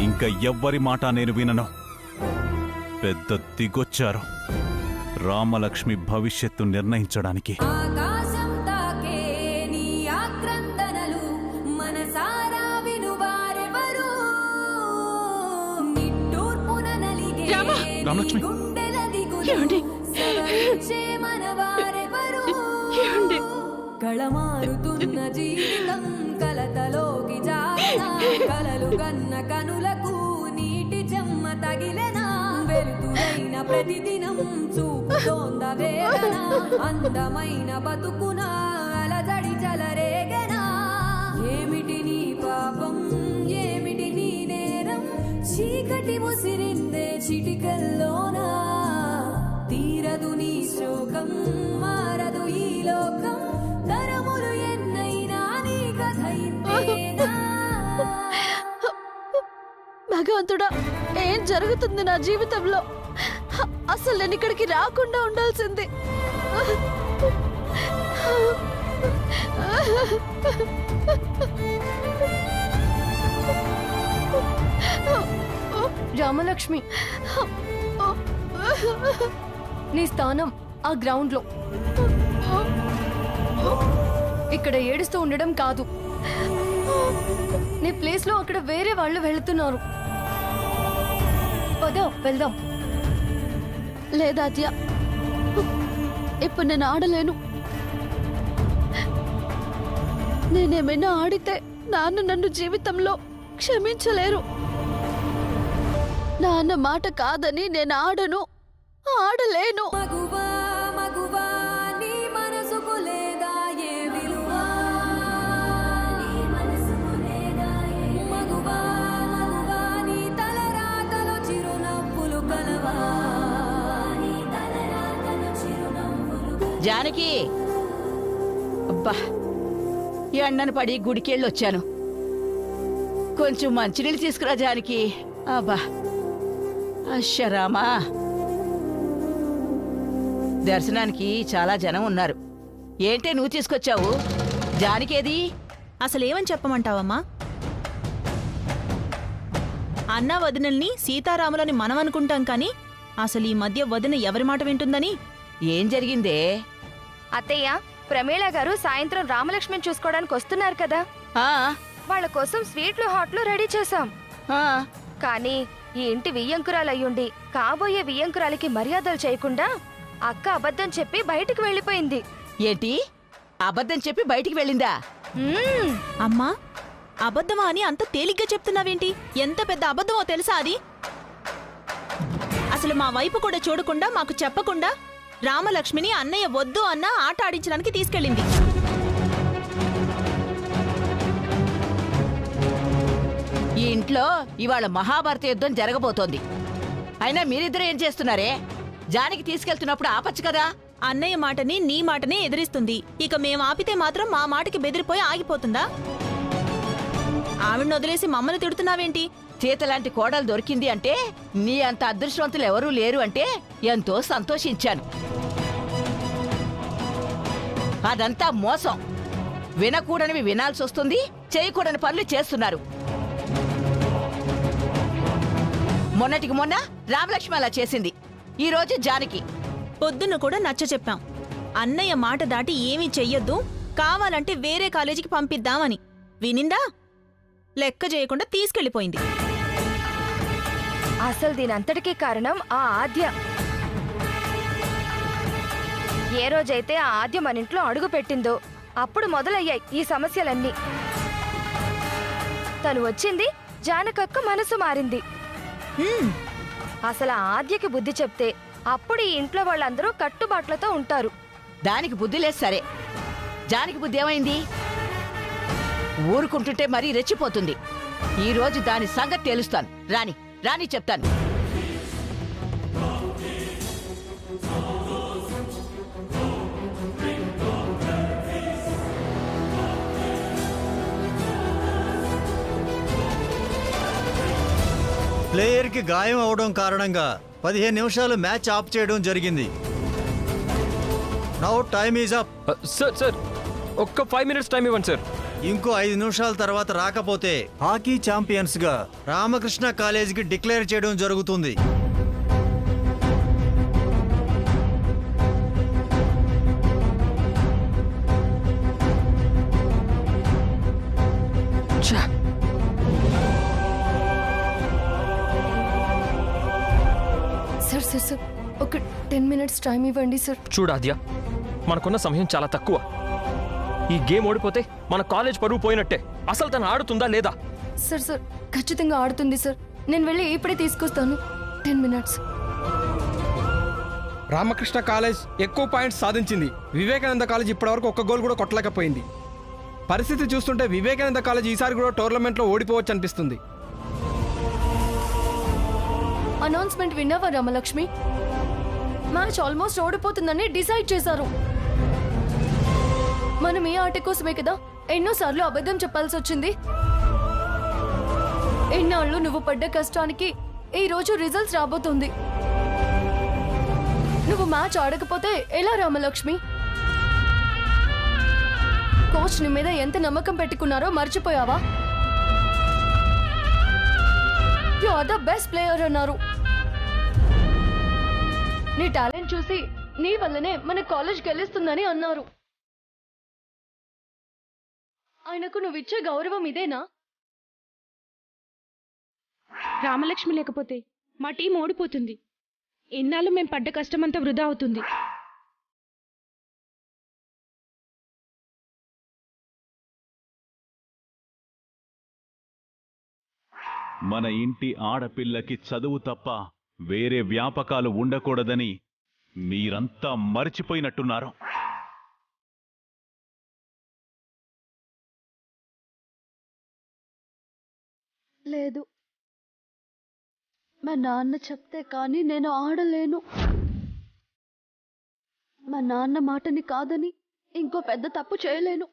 ఇంకా ఎవ్వరి మాట నేను వినను. పెద్ద దిగొచ్చారు రామలక్ష్మి భవిష్యత్తు నిర్ణయించడానికి. రామలక్ష్మి కళమారుతున్న జీవితం కలతలోకి జారిన కలలు కన్న కనులకు నీటి చెమ్మ తగిలెనా వెలుతురైన ప్రతిదినం చూపుతోంద వేదన అందమైన బతుకున అలజడి చలరేగనా ఏమిటి నీ పాపం ఏమిటి నీ నేరం చీకటి ముసిరిందే చిటికల్లోనా తీరదు నీ శోకం మారదు ఈ లోకం తరములు ఎన్నైనా నీ కథ ఇంతేనా. భగవంతుడా, ఏం జరుగుతుంది నా జీవితంలో? అసలు నేను ఇక్కడికి రాకుండా ఉండాల్సింది. రామలక్ష్మి, నీ స్థానం ఆ గ్రౌండ్ లో. ఇక్కడ ఏడుస్తూ ఉండడం కాదు. నీ ప్లేస్ లో అక్కడ వేరే వాళ్ళు వెళుతున్నారు. పద వెళ్దాం. లేదాద్య, ఇప్పుడు నేను ఆడలేను. నేనేమైనా ఆడితే నాన్న నన్ను జీవితంలో క్షమించలేరు. నాన్న మాట కాదని నేను ఆడలేను. జానకి, అబ్బా ఎండను పడి గుడికెళ్ళొచ్చాను. కొంచెం మంచినీళ్ళు తీసుకురా జానకి. అబ్బా అశ్వరామా, దర్శనానికి చాలా జనం ఉన్నారు. ఏంటే నువ్వు తీసుకొచ్చావు? జానకేది? అసలేమని చెప్పమంటావమ్మా? అన్నా వదినల్ని సీతారాములని మనం అనుకుంటాం కానీ అసలు ఈ మధ్య వదిన ఎవరి మాట వింటుందని. ఏం జరిగిందే? అత్తయ్య, ప్రమీళ గారు సాయంత్రం రామలక్ష్మిని చూసుకోవడానికి వస్తున్నారు కదా. వాళ్ళ కోసం స్వీట్లు హాట్లు రెడీ చేశాం. కానీ ఈ ఇంటి వియ్యంకురాలయ్యుండి కాబోయే వియ్యంకురాలికి మర్యాదలు చేయకుండా అక్క అబద్ధం చెప్పి బయటికి వెళ్ళిపోయింది. ఏంటి? అబద్ధం చెప్పి బయటికి వెళ్ళిందా? అమ్మా, అబద్ధమా అని అంత తేలిగ్గా చెప్తున్నావేంటి? ఎంత పెద్ద అబద్ధమో తెలుసా అది? అసలు మా వైపు కూడా చూడకుండా మాకు చెప్పకుండా రామలక్ష్మిని అన్నయ్య వద్దు అన్న ఆట ఆడించడానికి తీసుకెళ్ళింది. ఈ ఇంట్లో ఇవాళ మహాభారత యుద్ధం జరగబోతోంది. అయినా మీరిద్దరూ ఏం చేస్తున్నారే? జానికి తీసుకెళ్తున్నప్పుడు ఆపచ్చు కదా. అన్నయ్య మాటని నీ మాటనే ఎదిరిస్తుంది. ఇక మేం ఆపితే మాత్రం మా మాటకి బెదిరిపోయి ఆగిపోతుందా? ఆవిడ్ని వదిలేసి మమ్మల్ని తిడుతున్నావేంటి? చేతలాంటి కోడలు దొరికింది అంటే, నీ అంత అదృష్టవంతులు ఎవరూ లేరు అంటే ఎంతో సంతోషించాను. అదంతా మోసం. వినకూడనివి వినాల్సి వస్తుంది, చేయకూడని పనులు చేస్తున్నారు. మొన్నటికి మొన్న రామలక్ష్మి అలా చేసింది, ఈ రోజు జానకి. పొద్దున్న కూడా నచ్చ చెప్పాం, అన్నయ్య మాట దాటి ఏమీ చెయ్యొద్దు, కావాలంటే వేరే కాలేజీకి పంపిద్దామని. వినిందా? లెక్క చేయకుండా తీసుకెళ్లిపోయింది. అసలు దీనంతటికీ కారణం ఆ ఆద్య. ఏ రోజైతే ఆ ఆద్య మన ఇంట్లో అడుగు పెట్టిందో అప్పుడు మొదలయ్యాయి ఈ సమస్యలన్నీ. తను వచ్చింది, జానకక్క మనసు మారింది. అసలు ఆ ఆద్యకి బుద్ధి చెప్తే అప్పుడు ఈ ఇంట్లో వాళ్ళందరూ కట్టుబాట్లతో ఉంటారు. దానికి బుద్ధి లేదు సరే, జానకి బుద్ధి ఏమైంది? ఊరుకుంటుంటే మరీ రెచ్చిపోతుంది. ఈ రోజు దాని సంగతి తెలుస్తాను. రాని రాని చెప్తాను. ప్లేయర్కి గాయం అవడం కారణంగా 15 నిమిషాలు మ్యాచ్ ఆఫ్ చేయడం జరిగింది. Now time is up. Sir ఒక్క 5 minutes టైం ఇవ్వండి సార్. ఇంకో 5 నిమిషాల తర్వాత రాకపోతే హాకీ ఛాంపియన్స్ గా రామకృష్ణ కాలేజీకి డిక్లేర్ చేయడం జరుగుతుంది. సార్ సార్ సార్ ఒక 10 minutes టైం ఇవ్వండి సార్. చూడాద్య, మనకున్న సమయం చాలా తక్కువ. ఈ గేమ్ ఓడిపోతే మన కాలేజ్ పరువు పోయినట్టే. అసలు తను ఆడుతుందా లేదా? సార్ సార్ ఖచ్చితంగా ఆడుతుంది సార్. నేను వెళ్ళి ఇప్పుడే తీసుకొస్తాను. 10 minutes. రామకృష్ణ కాలేజ్ ఎక్కువ పాయింట్స్ సాధించింది. వివేకానంద కాలేజ్ ఇప్పటివరకు ఒక్క గోల్ కూడా కొట్టలేకపోయింది. పరిస్థితి చూస్తుంటే వివేకానంద కాలేజ్ ఈసారి కూడా టోర్నమెంట్లో ఓడిపోవచ్చు అనిపిస్తుంది. అనౌన్స్మెంట్ విన్నావా రామలక్ష్మి? మ్యాచ్ ఆల్మోస్ట్ ఓడిపోతుందని డిసైడ్ చేశారు. మనం ఈ ఆట కోసమే కదా ఎన్నోసార్లు అబద్ధం చెప్పాల్సి వచ్చింది. ఎన్నాళ్ళు నువ్వు పడ్డ కష్టానికి ఈ రోజు రిజల్ట్స్ రాబోతుంది. నువ్వు మ్యాచ్ ఆడకపోతే ఎలా రామలక్ష్మి? కోచ్ నీ మీద ఎంత నమ్మకం పెట్టుకున్నారో మర్చిపోయావా? You are the best player అన్నారు. నీ టాలెంట్ చూసి నీ వల్లనే మన కాలేజ్ గెలుస్తుందని అన్నారు. ఆయనకు నువ్విచ్చే గౌరవం ఇదేనా? రామలక్ష్మి లేకపోతే మా టీం ఓడిపోతుంది. ఎన్నాళ్ళు మేం పడ్డ కష్టమంతా వృధా అవుతుంది. మన ఇంటి ఆడపిల్లకి చదువు తప్ప వేరే వ్యాపకాలు ఉండకూడదని మీరంతా మర్చిపోయినట్టున్నారు. లేదు, మా నాన్న చెప్తే కానీ నేను ఆడలేను. మా నాన్న మాటని కాదని ఇంకో పెద్ద తప్పు చేయలేను.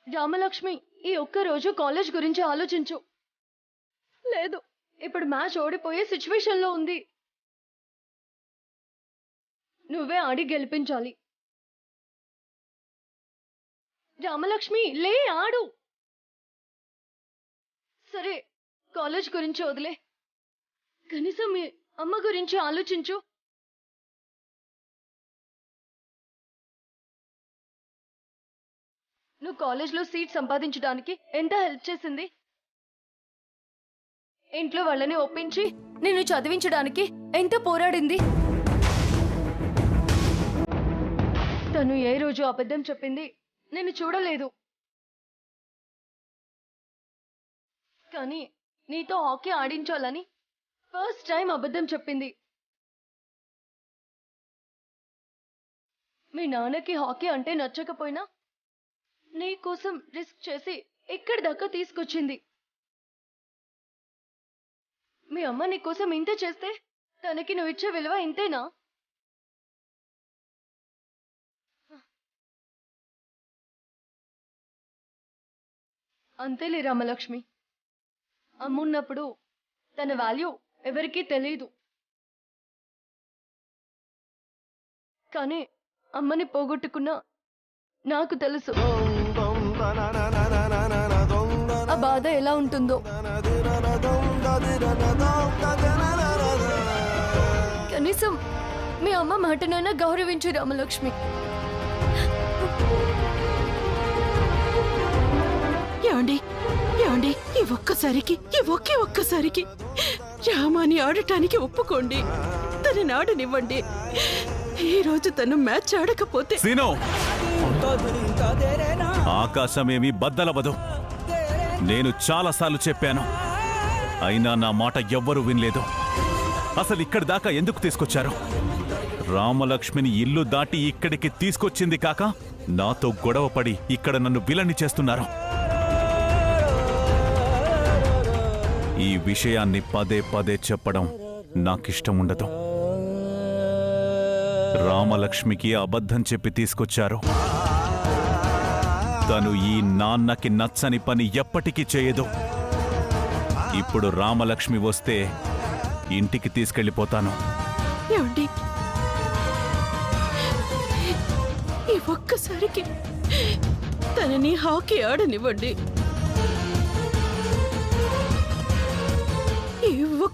రామలక్ష్మి, ఈ ఒక్క రోజు కాలేజ్ గురించి ఆలోచించు. లేదు, ఇప్పుడు మ్యాచ్ ఓడిపోయే సిచ్యువేషన్ లో ఉంది. నువ్వే ఆడి గెలిపించాలి. రామలక్ష్మి, లే, ఆడు. సరే, కాలేజ్ గురించి వదిలే. కనీసం మీ అమ్మ గురించి ఆలోచించు. నువ్వు కాలేజ్లో సీట్ సంపాదించడానికి ఎంత హెల్ప్ చేసింది? ఇంట్లో వాళ్ళని ఒప్పించి నిన్ను చదివించడానికి ఎంత పోరాడింది? తను ఏ రోజు అబద్ధం చెప్పింది నేను చూడలేదు. కానీ నీతో హాకీ ఆడించాలని ఫస్ట్ టైం అబద్ధం చెప్పింది. మీ నాన్నకి హాకీ అంటే నచ్చకపోయినా నీ కోసం రిస్క్ చేసి ఇక్కడి దాకా తీసుకొచ్చింది. మీ అమ్మ నీ కోసం ఇంత చేస్తే తనకి నువ్వు ఇచ్చే విలువ ఇంతేనా? అంతేలే రామలక్ష్మి. అమ్మున్నప్పుడు తన వాల్యూ ఎవరికీ తెలీదు. కానీ అమ్మని పోగొట్టుకున్నా నాకు తెలుసు ఆ బాధ ఎలా ఉంటుందో. కనీసం మీ అమ్మ మాటనైనా గౌరవించు రామలక్ష్మి. ఏమండి ఏమండి, ఈ ఒక్కసారికి రామాని ఆడటానికి ఒప్పుకోండి. తనని ఆడనివ్వండి. ఈ రోజు తను మ్యాచ్ ఆడకపోతే సీనో, ఆకాశమేమీ బద్దలవదు. నేను చాలాసార్లు చెప్పాను, అయినా నా మాట ఎవ్వరూ వినలేదు. అసలు ఇక్కడి దాకా ఎందుకు తీసుకొచ్చారు? రామలక్ష్మిని ఇల్లు దాటి ఇక్కడికి తీసుకొచ్చింది కాక నాతో గొడవపడి ఇక్కడ నన్ను విలన్ని చేస్తున్నారు. ఈ విషయాన్ని పదే పదే చెప్పడం నాకిష్టం ఉండదు. రామలక్ష్మికి అబద్ధం చెప్పి తీసుకొచ్చారు. తను ఈ నాన్నకి నచ్చని పని ఎప్పటికీ చేయదు. ఇప్పుడు రామలక్ష్మి వస్తే ఇంటికి తీసుకెళ్ళిపోతాను. ఏమండి, ఈ ఒక్కసారికి తనని హాకీ ఆడనివ్వండి.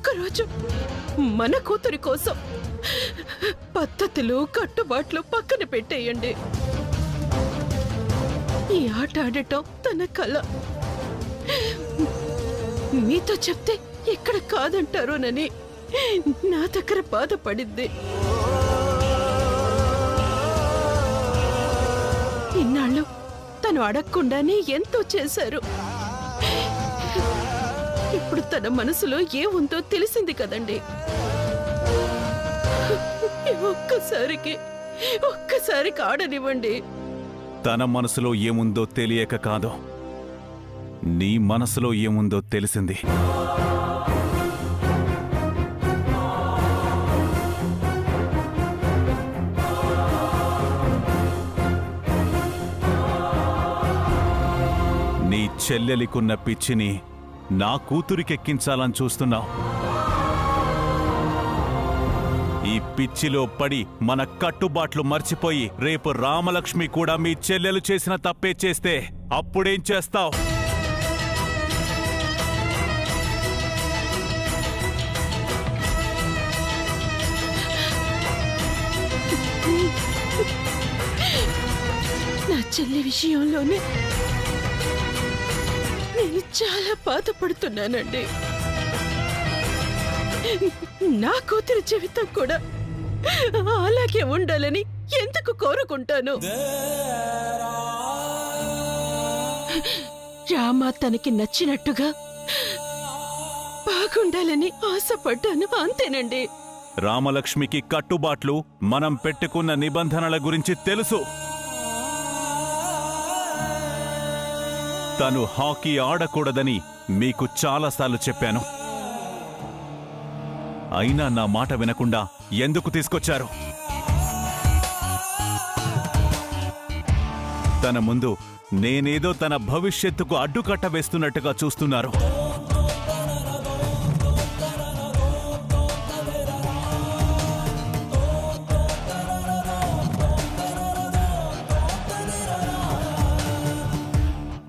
ఒక్కరోజు మన కూతురి కోసం పద్ధతులు కట్టుబాట్లు పక్కన పెట్టేయండి. ఈ ఆట ఆడటం తన కళ. మీతో చెప్తే ఎక్కడ కాదంటారోనని నా దగ్గర బాధపడింది. ఇన్నాళ్ళు తను అడగకుండానే ఎంతో చేశారు. ఇప్పుడు తన మనసులో ఏముందో తెలిసింది కదండి. ఒక్కసారికి ఆడనివ్వండి. తన మనసులో ఏముందో తెలియక కాదు, నీ మనసులో ఏముందో తెలిసింది. నీ చెల్లెలికున్న పిచ్చిని నా కూతురికెక్కించాలని చూస్తున్నావు. ఈ పిచ్చిలో పడి మన కట్టుబాట్లు మర్చిపోయి రేపు రామలక్ష్మి కూడా మీ చెల్లెలు చేసిన తప్పే చేస్తే అప్పుడేం చేస్తావు? నా చెల్లి విషయంలోనే నేను చాలా బాధపడుతున్నానండి. నా కూతురి జీవితం కూడా అలాగే ఉండాలని ఎందుకు కోరుకుంటాను. రామ తనకి నచ్చినట్టుగా బాగుండాలని ఆశపడ్డాను, అంతేనండి. రామలక్ష్మికి కట్టుబాట్లు, మనం పెట్టుకున్న నిబంధనల గురించి తెలుసు. తను హాకీ ఆడకూడదని మీకు చాలాసార్లు చెప్పాను. అయినా నా మాట వినకుండా ఎందుకు తీసుకొచ్చారు? తన ముందు నేనేదో తన భవిష్యత్తుకు అడ్డుకట్ట వేస్తున్నట్టుగా చూస్తున్నారు.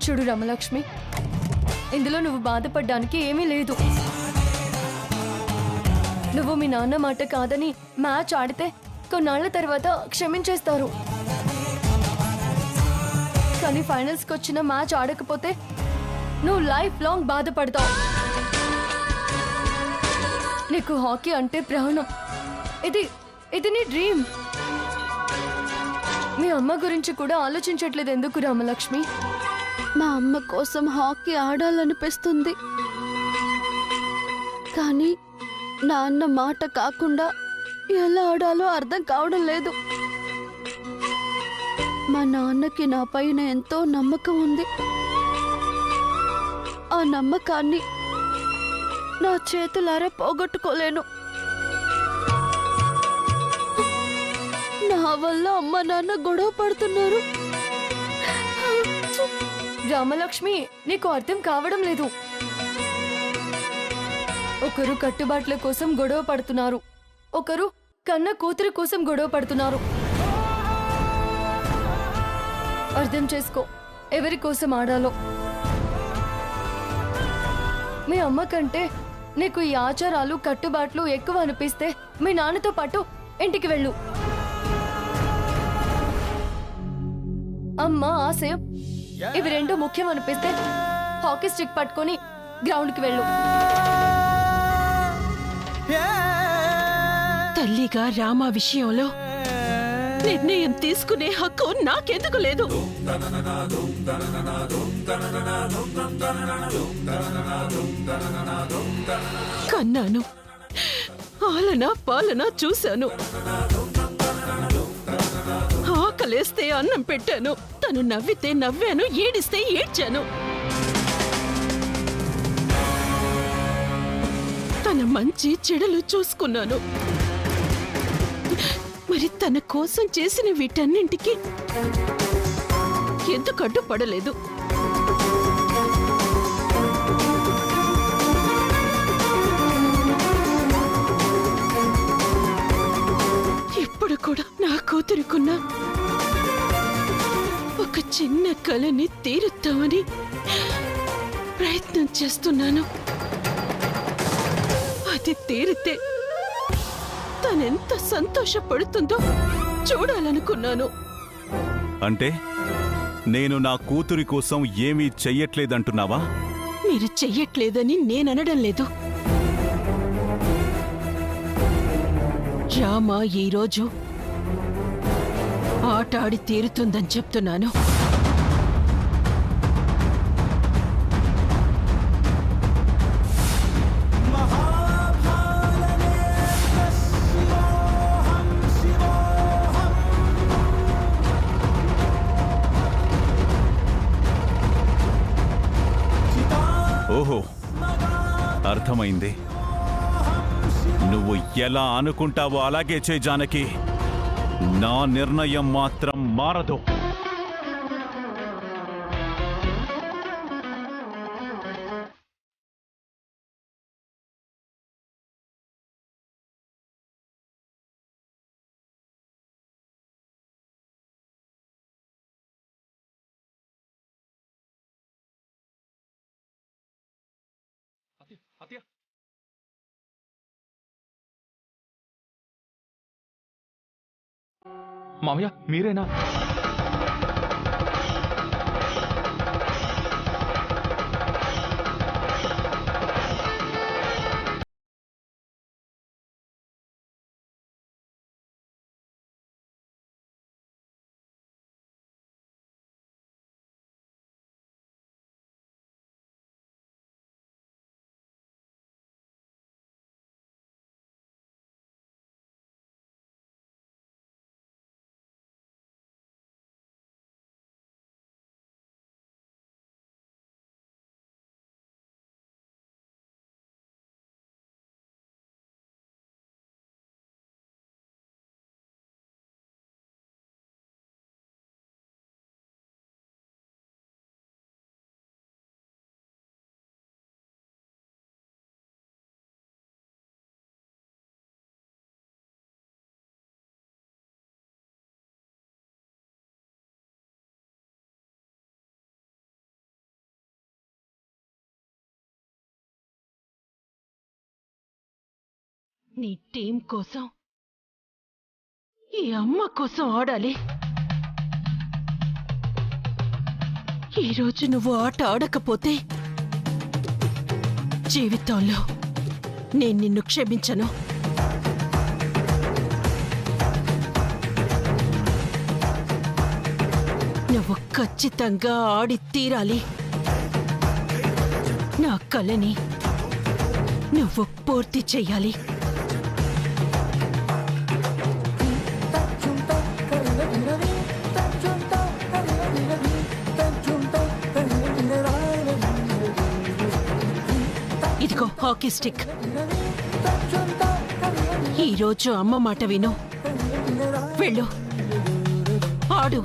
చూడు రామలక్ష్మి, ఇందులో నువ్వు బాధపడ్డానికి ఏమీ లేదు. నువ్వు మీ నాన్న మాట కాదని మ్యాచ్ ఆడితే కొన్నాళ్ల తర్వాత క్షమించేస్తారు. కానీ ఫైనల్స్కి వచ్చిన మ్యాచ్ ఆడకపోతే నువ్వు లైఫ్ లాంగ్ బాధపడతావు. నీకు హాకీ అంటే ప్రాణం. ఇది నీ డ్రీమ్. మీ అమ్మ గురించి కూడా ఆలోచించట్లేదు ఎందుకు రామలక్ష్మి? మా అమ్మ కోసం హాకీ ఆడాలనిపిస్తుంది, కానీ నాన్న మాట కాకుండా ఎలా ఆడాలో అర్థం కావడం లేదు. మా నాన్నకి నా పైన ఎంతో నమ్మకం ఉంది. ఆ నమ్మకాన్ని నా చేతులారా పోగొట్టుకోలేను. నా వల్ల అమ్మ నాన్న గొడవ పడుతున్నారు. రామలక్ష్మి, నీకు అర్థం కావడం లేదు. ఒకరు కట్టుబాట్ల కోసం గొడవ పడుతున్నారు, ఒకరు కన్న కూతురి కోసం గొడవ పడుతున్నారు. అర్థం చేసుకో ఎవరి కోసం ఆడాలో. మీ అమ్మ కంటే నీకు ఈ ఆచారాలు కట్టుబాట్లు ఎక్కువ అనిపిస్తే మీ నాన్నతో పాటు ఇంటికి వెళ్ళు. అమ్మ ఆశయం ఇవి రెండు ముఖ్యం అనిపిస్తే హాకీ స్టిక్ పట్టుకొని గ్రౌండ్కి వెళ్ళు. తల్లిగా రామ విషయంలో నిర్ణయం తీసుకునే హక్కు నాకెందుకు లేదు? కన్నాను, ఆలన పాలన చూశాను, ఆకలేస్తే అన్నం పెట్టాను, తను నవ్వితే నవ్వాను, ఏడిస్తే ఏడ్చాను. తన మంచి చెడులు చూసుకున్నాను. మరి తన కోసం చేసిన వీటన్నింటికి ఎందుకు అడ్డుపడలేదు? ఇప్పుడు కూడా నా కూతురుకున్న ఒక చిన్న కలని తీరుద్దామని ప్రయత్నం చేస్తున్నాను. అది తీరితే తనెంత సంతోషపడుతుందో చూడాలనుకున్నాను. అంటే నేను నా కూతురి కోసం ఏమీ చెయ్యట్లేదంటున్నావా? మీరు చెయ్యట్లేదని నేననడం లేదు. రామ ఈరోజు ఆట ఆడి తీరుతుందని చెప్తున్నాను. ఓహో, అర్థమైంది. నువ్వు ఎలా అనుకుంటావో అలాగే చేయి జానకి. నా నిర్ణయం మాత్రం మారదు. మామయ్య మీరేనా? నీ టీం కోసం, ఈ అమ్మ కోసం ఆడాలి. ఈరోజు నువ్వు ఆట ఆడకపోతే జీవితంలో నేను నిన్ను క్షమించను. నువ్వు ఖచ్చితంగా ఆడి తీరాలి. నా కలని నువ్వు పూర్తి చెయ్యాలి. ఇదిగో హాకీ స్టిక్. ఈరోజు అమ్మ మాట విను. వెళ్ళు, ఆడు.